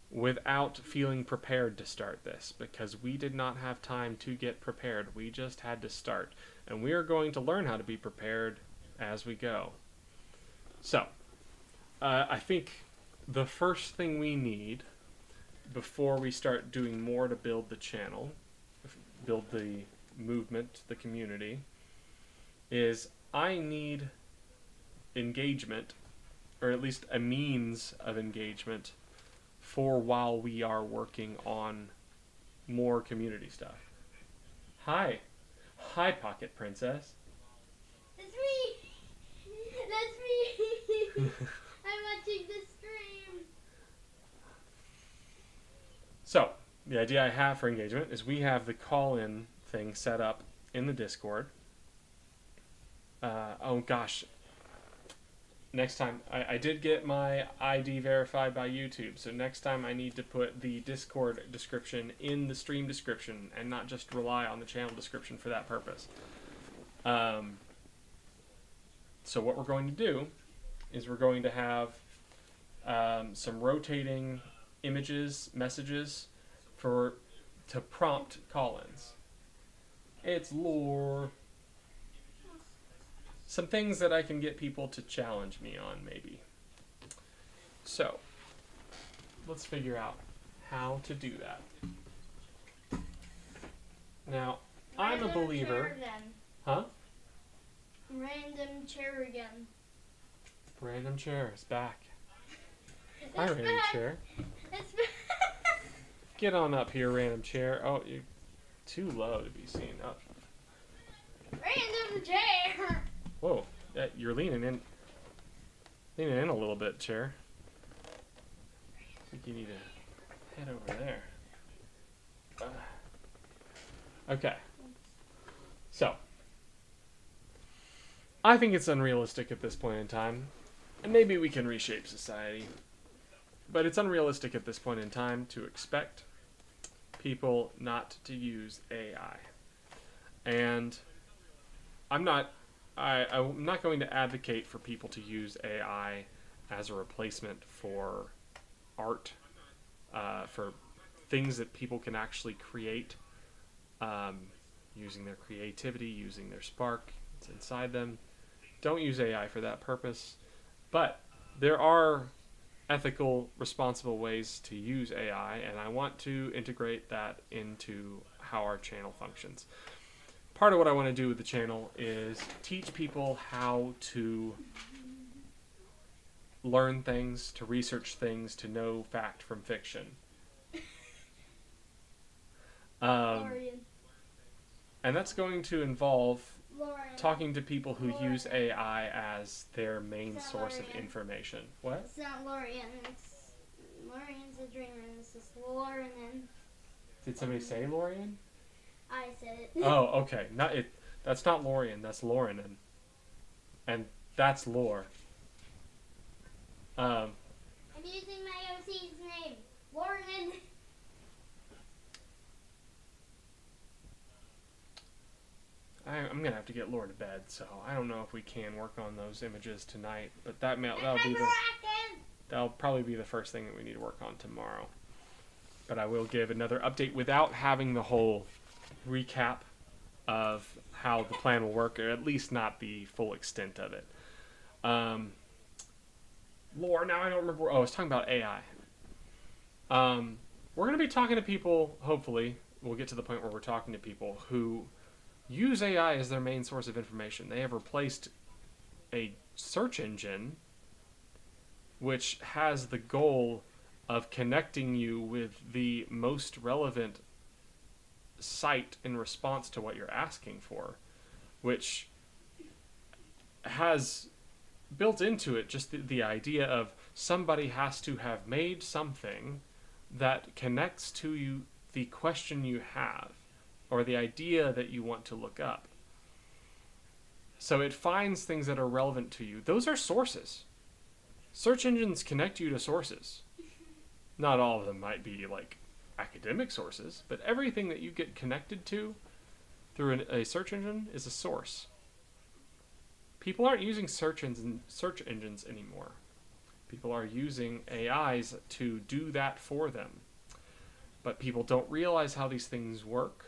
without feeling prepared to start this, because we did not have time to get prepared. We just had to start. And we are going to learn how to be prepared as we go. So, I think the first thing we need before we start doing more to build the channel, build the movement, the community, is I need engagement, or at least a means of engagement, for while we are working on more community stuff. Hi. Hi, Pocket Princess. That's me. That's me. I'm watching the stream. So, the idea I have for engagement is we have the call-in thing set up in the Discord. Oh gosh. Next time, I did get my ID verified by YouTube, so next time I need to put the Discord description in the stream description and not just rely on the channel description for that purpose. So what we're going to do is we're going to have some rotating images, messages to prompt call-ins. It's lore. Some things that I can get people to challenge me on, maybe. So, let's figure out how to do that. Now, I'm a believer. Huh? Random chair again. Random chair is back. It's Hi, random back. chair. It's back. Get on up here, random chair. Oh, you're too low to be seen. Oh. Random chair. Whoa, you're leaning in a little bit, chair. I think you need to head over there. Okay. So, I think it's unrealistic at this point in time, and maybe we can reshape society, but it's unrealistic at this point in time to expect people not to use AI. And I'm not going to advocate for people to use AI as a replacement for art, for things that people can actually create, using their creativity, using their spark that's inside them. Don't use AI for that purpose. But there are ethical, responsible ways to use AI, and I want to integrate that into how our channel functions. Part of what I want to do with the channel is teach people how to learn things, to research things, to know fact from fiction. And that's going to involve talking to people who use AI as their main source of information. What? It's not Lorian. Lorian's a dreamer. This is Lauren. Did somebody say Lorian? I said it. Oh, okay. That's not Lorian. That's Lauren, and that's lore. I'm using my OC's name, Lauren. I'm gonna have to get Laura to bed, so I don't know if we can work on those images tonight. But that'll probably be the first thing that we need to work on tomorrow. But I will give another update without having the whole recap of how the plan will work, or at least not the full extent of it. Lore, now I don't remember. Oh, I was talking about AI. We're going to be talking to people, hopefully, we'll get to the point where we're talking to people who use AI as their main source of information. They have replaced a search engine which has the goal of connecting you with the most relevant site in response to what you're asking for, which has built into it just the idea of somebody has to have made something that connects to you, the question you have, or the idea that you want to look up. So it finds things that are relevant to you. Those are sources. Search engines connect you to sources. Not all of them might be like academic sources, but everything that you get connected to through a search engine is a source. People aren't using search engines anymore. People are using AIs to do that for them. But people don't realize how these things work.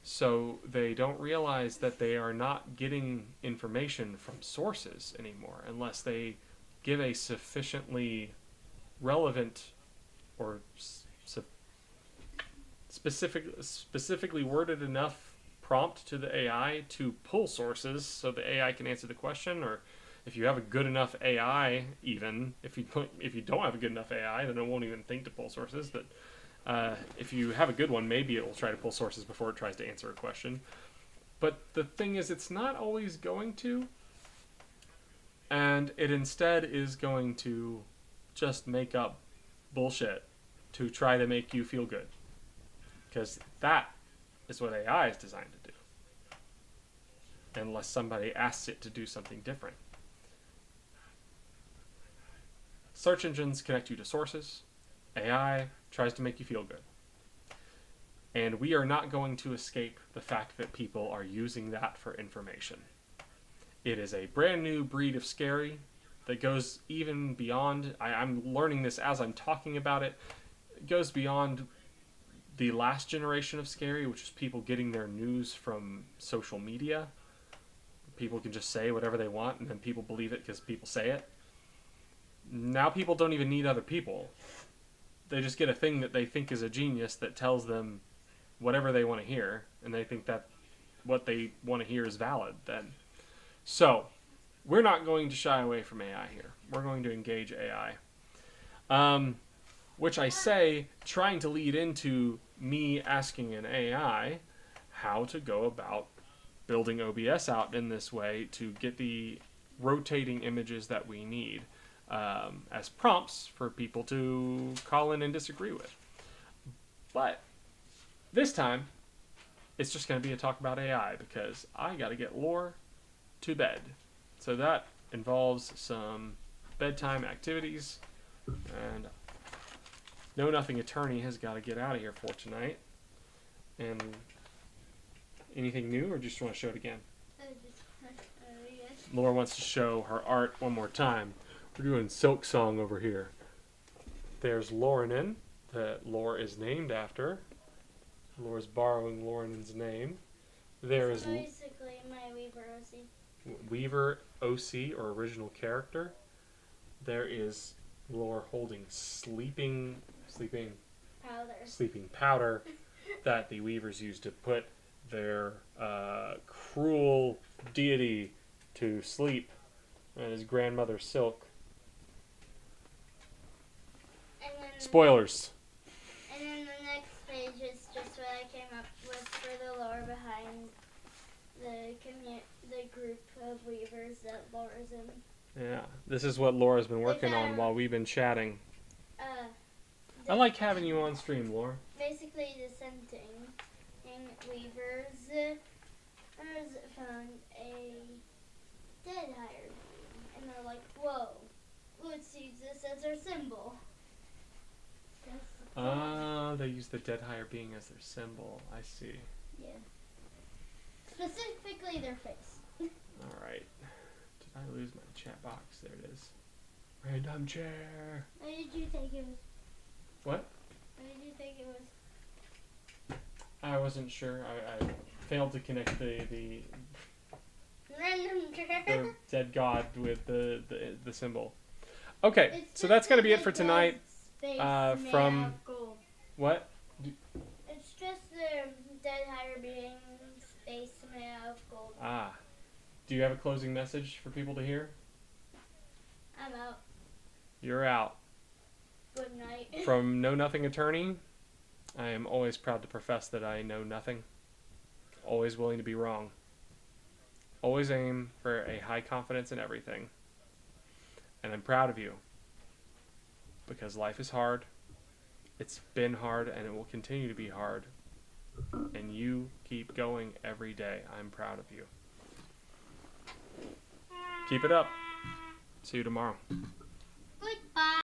So they don't realize that they are not getting information from sources anymore unless they give a sufficiently relevant or specifically worded enough prompt to the AI to pull sources so the AI can answer the question, or If you have a good enough AI, even if you don't have a good enough AI, then it won't even think to pull sources. That if you have a good one, maybe it will try to pull sources before it tries to answer a question. But the thing is, it's not always going to, and it instead is going to just make up bullshit to try to make you feel good, because that is what AI is designed to do, unless somebody asks it to do something different. Search engines connect you to sources. AI tries to make you feel good. And we are not going to escape the fact that people are using that for information. It is a brand new breed of scary that goes even beyond, I'm learning this as I'm talking about it, it goes beyond the last generation of scary, which is people getting their news from social media. People can just say whatever they want, and then people believe it because people say it. Now people don't even need other people. They just get a thing that they think is a genius that tells them whatever they want to hear, and they think that what they want to hear is valid then. So, we're not going to shy away from AI here. We're going to engage AI. Which I say, trying to lead into me asking an AI how to go about building OBS out in this way to get the rotating images that we need as prompts for people to call in and disagree with. But this time, it's just going to be a talk about AI because I got to get Lore to bed. So that involves some bedtime activities, and Know Nothing Attorney has got to get out of here for tonight. And anything new, or just want to show it again? Yes. Laura wants to show her art one more time. We're doing Silk Song over here. There's Laurenin, that Lore is named after. Laura's borrowing Laurenin's name. There is basically my Weaver OC. Weaver OC, or original character. There is Lore holding sleeping powder that the Weavers used to put their cruel deity to sleep, and his grandmother Silk. And then, Spoilers. And then the next page is just what I came up with for the lore behind the group of Weavers that Laura's in. Yeah, this is what Laura's been working on while we've been chatting. I like having you on stream, Laura. Basically, dissenting Weavers found a dead hired being, and they're like, "Whoa, let's use this as our symbol." They use the dead hire being as their symbol. I see. Yeah. Specifically, their face. All right. Did I lose my chat box? There it is. Random chair. What did you think it was? What? What did you think it was? I wasn't sure. I failed to connect the Random chair. dead god with the symbol. Okay, so that's gonna be it for tonight. From gold. What? It's just the dead hire being face made out of gold. Ah. Do you have a closing message for people to hear? I'm out. You're out. Good night. From Know Nothing Attorney, I am always proud to profess that I know nothing. Always willing to be wrong. Always aim for a high confidence in everything. And I'm proud of you. Because life is hard. It's been hard and it will continue to be hard. And you keep going every day. I'm proud of you. Keep it up. See you tomorrow.